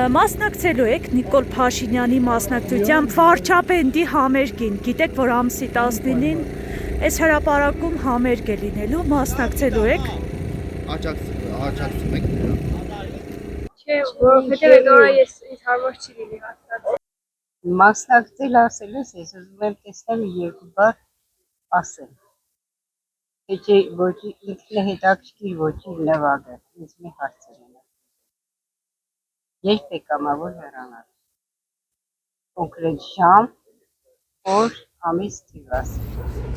Մասնակցելու եք Նիկոլ Փաշինյանի մասնակցությամբ վարչապետի համերգին։ Գիտեք, որ ամսի 19-ին այս հրապարակում համերգ է լինելու, մասնակցելու եք։ Աջակցում եք դրան։ Չէ, որովհետև այդ օրը ես ինձ հարմար չի լինի հաստատ։ Մասնակցել ասելս ես ուզում եմ տեսնել երկու բառ ասել։ Թե ոչ ինքն է հետաքրքիր, ոչ նվագը, ինձ մի հարցեր են։ Երբ է կամավոր հեռանալ։ Կոնկրետ ժամ, օր, ամիս թիվ ասել։